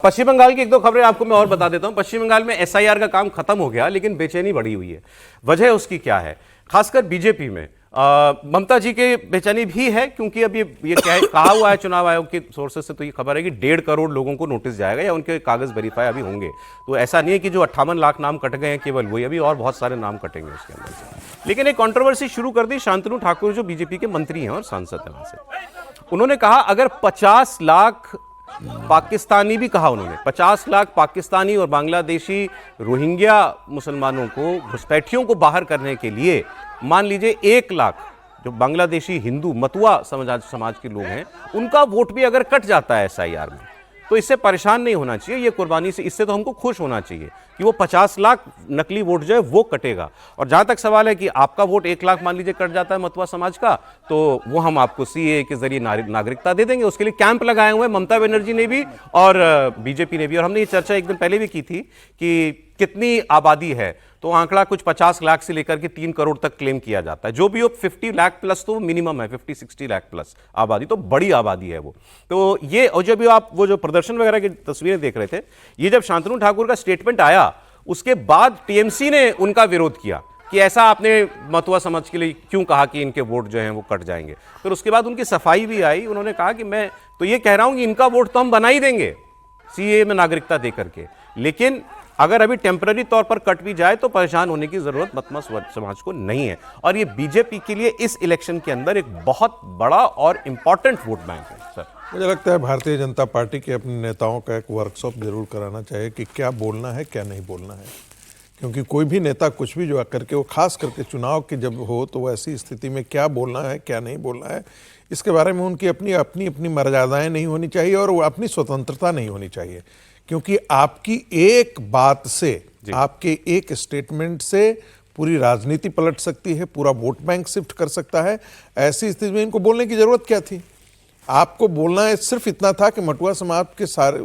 पश्चिम बंगाल की एक दो खबरें आपको मैं और बता देता हूं। पश्चिम बंगाल में एसआईआर का काम खत्म हो गया, लेकिन बेचैनी बढ़ी हुई है। वजह उसकी क्या है? खासकर बीजेपी में ममता जी के बेचैनी भी है, क्योंकि अब ये कहा हुआ है चुनाव आयोग के सोर्सेस से, तो ये खबर है कि 1.5 करोड़ लोगों को नोटिस जाएगा या उनके कागज वेरीफाई अभी होंगे। तो ऐसा नहीं है कि जो 58 लाख नाम कट गए हैं केवल वही, अभी और बहुत सारे नाम कटेंगे उसके अंदर से। लेकिन एक कंट्रोवर्सी शुरू कर दी शांतनु ठाकुर, जो बीजेपी के मंत्री हैं और सांसद हैं वहां से। उन्होंने कहा अगर 50 लाख पाकिस्तानी, भी कहा उन्होंने 50 लाख पाकिस्तानी और बांग्लादेशी रोहिंग्या मुसलमानों को, घुसपैठियों को बाहर करने के लिए मान लीजिए 1 लाख जो बांग्लादेशी हिंदू मतुआ समाज के लोग हैं, उनका वोट भी अगर कट जाता है एसआईआर में, तो इससे परेशान नहीं होना चाहिए। ये कुर्बानी से, इससे तो हमको खुश होना चाहिए कि वो 50 लाख नकली वोट जो है वो कटेगा। और जहां तक सवाल है कि आपका वोट 1 लाख मान लीजिए कट जाता है मतुआ समाज का, तो वो हम आपको सीए के जरिए नागरिकता दे देंगे। उसके लिए कैंप लगाए हुए हैं ममता बनर्जी ने भी और बीजेपी ने भी। और हमने ये चर्चा एक दिन पहले भी की थी कि कितनी आबादी है, तो आंकड़ा कुछ 50 लाख से लेकर के 3 करोड़ तक क्लेम किया जाता है। जो भी हो 50 लाख प्लस तो मिनिमम है, 50-60 लाख प्लस आबादी, तो बड़ी आबादी है वो। तो ये, और जब आप वो जो प्रदर्शन वगैरह की तस्वीरें देख रहे थे, ये जब शांतनु ठाकुर का स्टेटमेंट आया, उसके बाद टीएमसी ने उनका विरोध किया कि ऐसा आपने मतुआ समाज के लिए क्यों कहा कि इनके वोट जो हैं वो कट जाएंगे। फिर उसके बाद उनकी सफाई भी आई, उन्होंने कहा कि मैं तो ये कह रहा हूं कि इनका वोट तो हम बना ही देंगे सीए में नागरिकता दे करके, लेकिन अगर अभी टेम्पररी तौर पर कट भी जाए तो परेशान होने की जरूरत मतुआ समाज को नहीं है। और ये बीजेपी के लिए इस इलेक्शन के अंदर एक बहुत बड़ा और इंपॉर्टेंट वोट बैंक है। सर, मुझे लगता है भारतीय जनता पार्टी के अपने नेताओं का एक वर्कशॉप जरूर कराना चाहिए कि क्या बोलना है क्या नहीं बोलना है, क्योंकि कोई भी नेता कुछ भी जो करके, वो खास करके चुनाव के जब हो तो ऐसी स्थिति में क्या बोलना है क्या नहीं बोलना है, इसके बारे में उनकी अपनी अपनी मर्यादाएं नहीं होनी चाहिए और वो अपनी स्वतंत्रता नहीं होनी चाहिए। क्योंकि आपकी एक बात से, आपके एक स्टेटमेंट से पूरी राजनीति पलट सकती है, पूरा वोट बैंक शिफ्ट कर सकता है। ऐसी स्थिति में इनको बोलने की जरूरत क्या थी? आपको बोलना है सिर्फ इतना था कि मतुआ समाज के सारे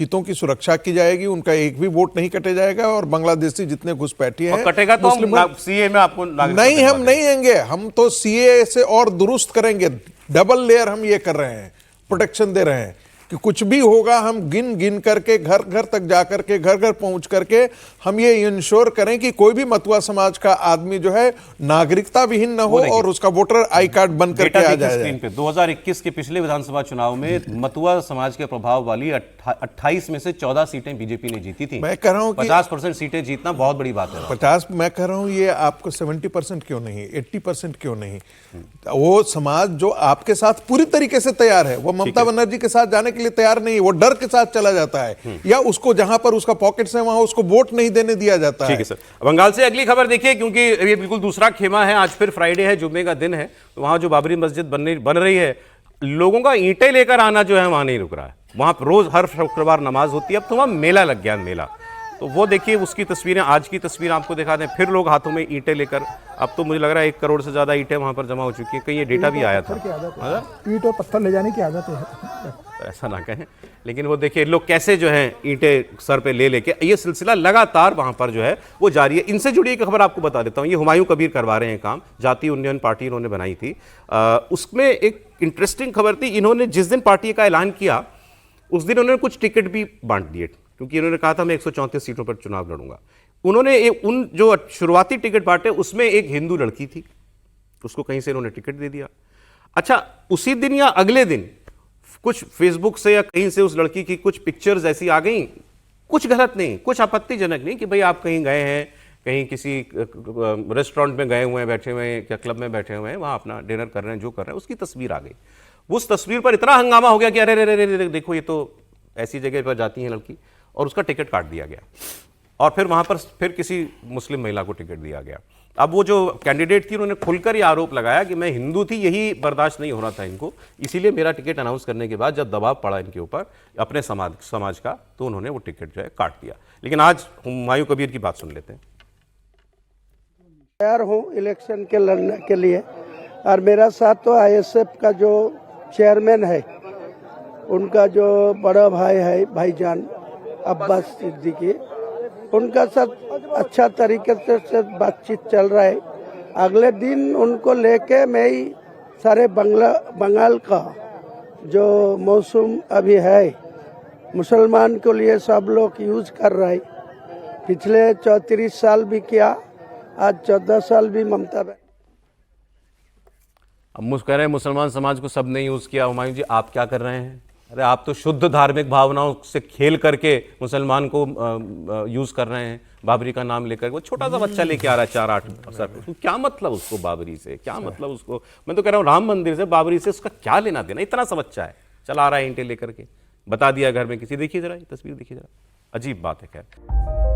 हितों की सुरक्षा की जाएगी, उनका एक भी वोट नहीं कटे जाएगा, और बांग्लादेशी जितने घुसपैठिए हैं कटेगा तो हम सीए में आपको नहीं, हम नहीं आएंगे, हम तो सीए से और दुरुस्त करेंगे। डबल लेयर हम ये कर रहे हैं, प्रोटेक्शन दे रहे हैं कि कुछ भी होगा हम गिन गिन करके, घर घर तक जा करके, घर घर पहुंच करके हम ये इंश्योर करें कि कोई भी मतुआ समाज का आदमी जो है नागरिकता विहीन न हो और उसका वोटर आई कार्ड बन करके आ जाए। स्क्रीन पे 2021 के पिछले विधानसभा चुनाव में मतुआ समाज के प्रभाव वाली 28 में से 14 सीटें बीजेपी ने जीती थी। मैं कह रहा हूं 50% सीटें जीतना बहुत बड़ी बात है। 50, मैं कह रहा हूं ये आपको 70% क्यों नहीं, 80% क्यों नहीं? वो समाज जो आपके साथ पूरी तरीके से तैयार है, वो ममता बनर्जी के साथ जाने के लिए तैयार नहीं, वो डर के साथ चला जाता है, या उसको जहां पर उसका पॉकेट्स है वहां उसको वोट नहीं देने दिया जाता है। ठीक है सर, बंगाल से अगली खबर देखिए, क्योंकि ये बिल्कुल दूसरा खेमा है। आज फिर फ्राइडे है, जुम्मे का दिन है, तो वहां जो बाबरी मस्जिद बन रही है, लोगों का ईंटें लेकर आना जो है वहां नहीं रुक रहा है। वहां रोज हर शुक्रवार नमाज होती है, अब तो वहां मेला लग गया, मेला। तो वो देखिए, उसकी तस्वीरें, आज की तस्वीर आपको दिखा दें। फिर लोग हाथों में ईंटें लेकर, अब तो मुझे लग रहा है 1 करोड़ से ज्यादा ईंटें वहां पर जमा हो चुकी हैं। कहीं ये डेटा भी आया था, ईंट और पत्थर ले जाने की आदत है। ऐसा ना कहें, लेकिन वो देखिए लोग कैसे जो है ईंटें सर पे ले लेके, ये सिलसिला लगातार वहां पर जो है वो जारी है। इनसे जुड़ी एक खबर आपको बता देता हूं, ये हुमायूं कबीर करवा रहे हैं काम, जातीय उन्नयन पार्टी इन्होंने बनाई थी। उसमें एक इंटरेस्टिंग खबर थी, इन्होंने जिस दिन पार्टी का ऐलान किया उस दिन उन्होंने कुछ टिकट भी बांट दिए, क्योंकि इन्होंने कहा था मैं 134 सीटों पर चुनाव लड़ूंगा। उन्होंने उन जो शुरुआती टिकट बांटे उसमें एक हिंदू लड़की थी, उसको कहीं से इन्होंने टिकट दे दिया। अच्छा, उसी दिन या अगले दिन कुछ फेसबुक से या कहीं से उस लड़की की कुछ पिक्चर्स ऐसी आ गई, कुछ गलत नहीं, कुछ आपत्तिजनक नहीं, कि भाई आप कहीं गए हैं, कहीं किसी रेस्टोरेंट में गए हुए हैं, बैठे हुए हैं, या क्लब में बैठे हुए हैं, वहां अपना डिनर कर रहे हैं, जो कर रहे हैं, उसकी तस्वीर आ गई। उस तस्वीर पर इतना हंगामा हो गया कि अरे रे रे रे देखो, ये तो ऐसी जगह पर जाती है लड़की, और उसका टिकट काट दिया गया। और फिर वहां पर फिर किसी मुस्लिम महिला को टिकट दिया गया। अब वो जो कैंडिडेट थी उन्होंने खुलकर ये आरोप लगाया कि मैं हिंदू थी, यही बर्दाश्त नहीं हो रहा था इनको, इसीलिए मेरा टिकट अनाउंस करने के बाद जब दबाव पड़ा इनके ऊपर अपने समाज का, तो उन्होंने वो टिकट जो है काट दिया। लेकिन आज हुमायूं कबीर की बात सुन लेते हैं। तैयार हूँ इलेक्शन के लड़ने के लिए, और मेरा साथ तो आईएसएफ का जो चेयरमैन है, उनका जो बड़ा भाई है भाईजान अब्बास सिद्दीकी, उनका साथ अच्छा तरीके से बातचीत चल रहा है। अगले दिन उनको लेके मैं ही सारे बंगाल का जो मौसम अभी है मुसलमान के लिए सब लोग यूज कर रहे हैं। पिछले 34 साल भी किया, आज 14 साल भी ममता बहन। अब मुझ कह रहे हैं मुसलमान समाज को सब ने यूज किया। हुमायूं जी, आप क्या कर रहे हैं? अरे आप तो शुद्ध धार्मिक भावनाओं से खेल करके मुसलमान को यूज कर रहे हैं, बाबरी का नाम लेकर। वो छोटा सा बच्चा लेके आ रहा है 4-8 सर, क्या मतलब उसको बाबरी से, क्या मतलब उसको? मैं तो कह रहा हूँ राम मंदिर से बाबरी से उसका क्या लेना देना? इतना सा बच्चा है, चला आ रहा है ईंटें लेकर के, बता दिया घर में किसी। देखिए जरा ये तस्वीर, देखिए जरा, अजीब बात है। खैर